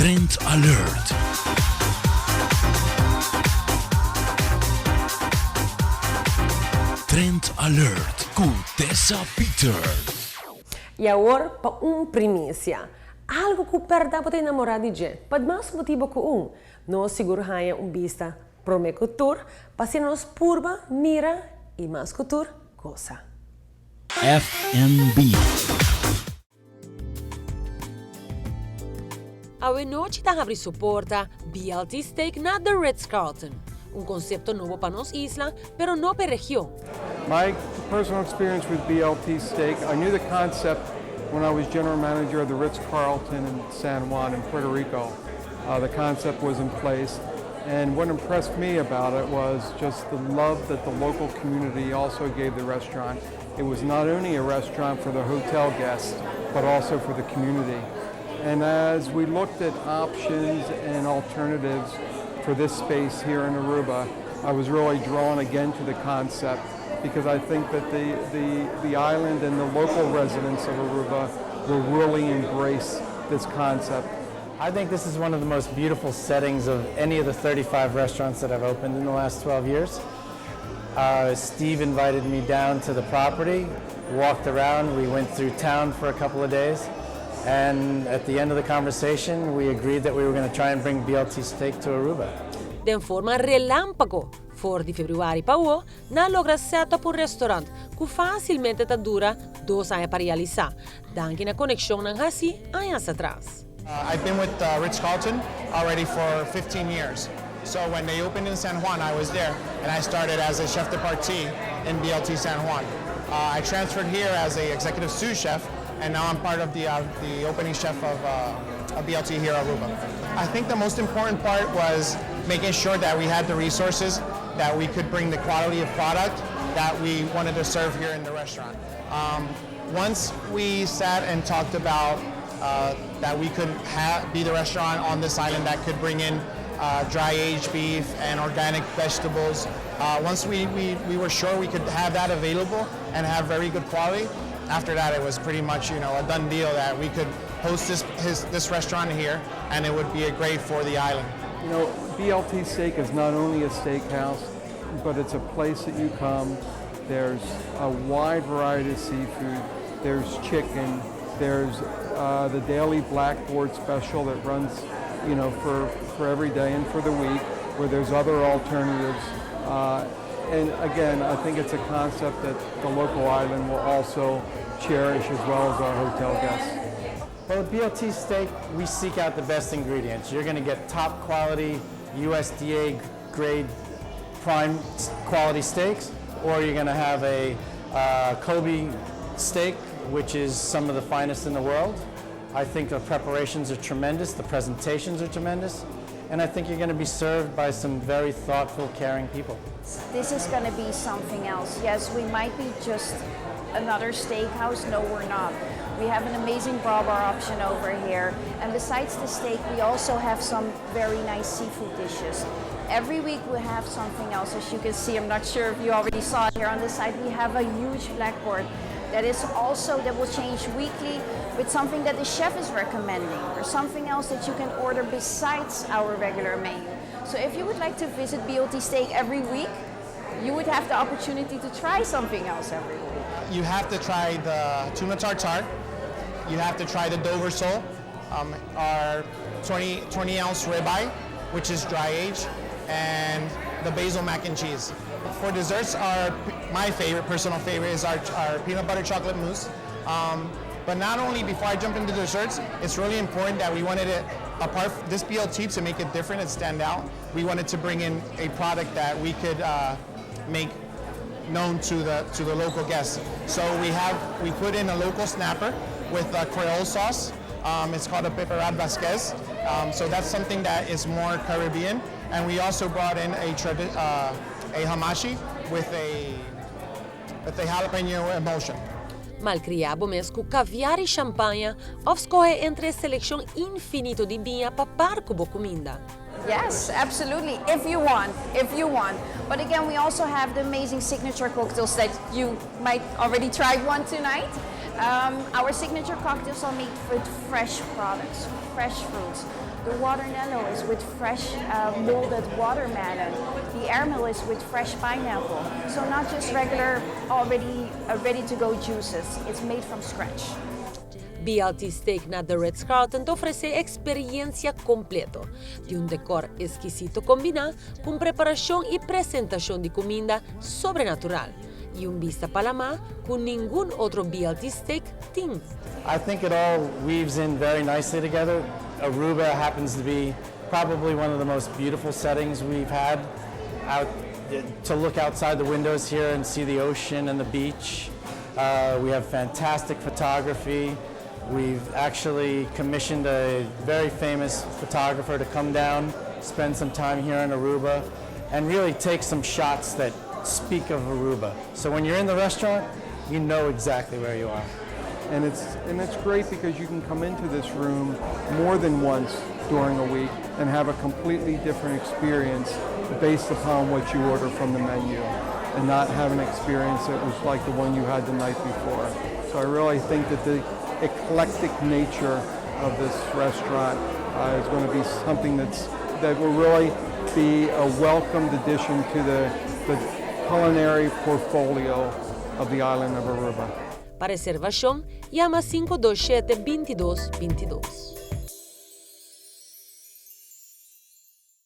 Trend Alert. Trend Alert com Tessa Peters. E agora para primícia. Algo que perda para enamorar de gente. Para mais motivo que nós seguro ganha vista prome cultura, para nos purba, mira e mais cultura, coisa. FNB. A noite da abre suporta BLT Steak na the Ritz Carlton. Conceito novo para nos isla, pero no para região. My personal experience with BLT steak, I knew the concept when I was general manager of the Ritz Carlton in San Juan in Puerto Rico. The concept was in place, and what impressed me about it was just the love that the local community also gave the restaurant. It was not only a restaurant for the hotel guests, but also for the community. And as we looked at options and alternatives for this space here in Aruba, I was really drawn again to the concept because I think that the island and the local residents of Aruba will really embrace this concept. I think this is one of the most beautiful settings of any of the 35 restaurants that I've opened in the last 12 years. Steve invited me down to the property, walked around, we went through town for a couple of days, and at the end of the conversation, we agreed that we were going to try and bring BLT steak to Aruba. De forma relâmpago, for de februário para o, na logra set por restaurante, que facilmente dura 2 anos para realizar, dando na conexão não assim anos atrás. I've been with Ritz Carlton already for 15 years. So when they opened in San Juan, I was there, and I started as a chef de partie in BLT San Juan. I transferred here as an executive sous chef, and now I'm part of the opening chef of BLT here at Aruba. I think the most important part was making sure that we had the resources, that we could bring the quality of product that we wanted to serve here in the restaurant. Once we sat and talked about that we could be the restaurant on this island that could bring in dry aged beef and organic vegetables. Once we were sure we could have that available and have very good quality, after that it was pretty much a done deal that we could host this restaurant here and it would be great for the island. BLT Steak is not only a steakhouse, but it's a place that you come. There's a wide variety of seafood. There's chicken. There's the daily blackboard special that runs, for every day and for the week, where there's other alternatives. And again, I think it's a concept that the local island will also cherish as well as our hotel guests. Well, with BLT steak, we seek out the best ingredients. You're going to get top quality USDA grade prime quality steaks, or you're going to have a Kobe steak, which is some of the finest in the world. I think the preparations are tremendous, the presentations are tremendous, and I think you're going to be served by some very thoughtful, caring people. This is going to be something else. Yes, we might be just another steakhouse. No, we're not. We have an amazing bar option over here, and besides the steak, we also have some very nice seafood dishes. Every week we have something else. As you can see, I'm not sure if you already saw it here on the side, we have a huge blackboard that will change weekly with something that the chef is recommending or something else that you can order besides our regular menu. So if you would like to visit BLT Steak every week, you would have the opportunity to try something else every week. You have to try the tuna tartare. You have to try the Dover sole, our 20-ounce ribeye, which is dry aged, and the basil mac and cheese. For desserts, my personal favorite is our peanut butter chocolate mousse. But not only, before I jump into desserts, it's really important that we wanted it, apart from this BLT, to make it different and stand out. We wanted to bring in a product that we could make known to the local guests. So we put in a local snapper with Creole sauce. It's called a Peperat Vasquez. So that's something that is more Caribbean. And we also brought in a hamashi with a jalapeno emulsion. Malcriado mesmo caviar e champanhe, escolhe entre seleção infinito de vinha para parco boa comida. Yes, absolutely, if you want. But again, we also have the amazing signature cocktails that you might already try one tonight. Our signature cocktails are made with fresh products, fresh fruits. The watermelon is with fresh molded watermelon. The airmill is with fresh pineapple. So not just regular, already ready-to-go juices. It's made from scratch. BLT Steak na The Ritz Carlton te ofrece experiencia completo de un decor exquisito combina con preparación y presentación de comida sobrenatural y un vista palama con ningún otro BLT Steak tiene. I think it all weaves in very nicely together. Aruba happens to be probably one of the most beautiful settings we've had out to look outside the windows here and see the ocean and the beach. We have fantastic photography. We've actually commissioned a very famous photographer to come down, spend some time here in Aruba, and really take some shots that speak of Aruba. So when you're in the restaurant, you know exactly where you are. And it's great because you can come into this room more than once during a week and have a completely different experience based upon what you order from the menu and not have an experience that was like the one you had the night before. So I really think that the eclectic nature of this restaurant is going to be something that will really be a welcomed addition to the culinary portfolio of the island of Aruba. Para reservación, llama 527-2222.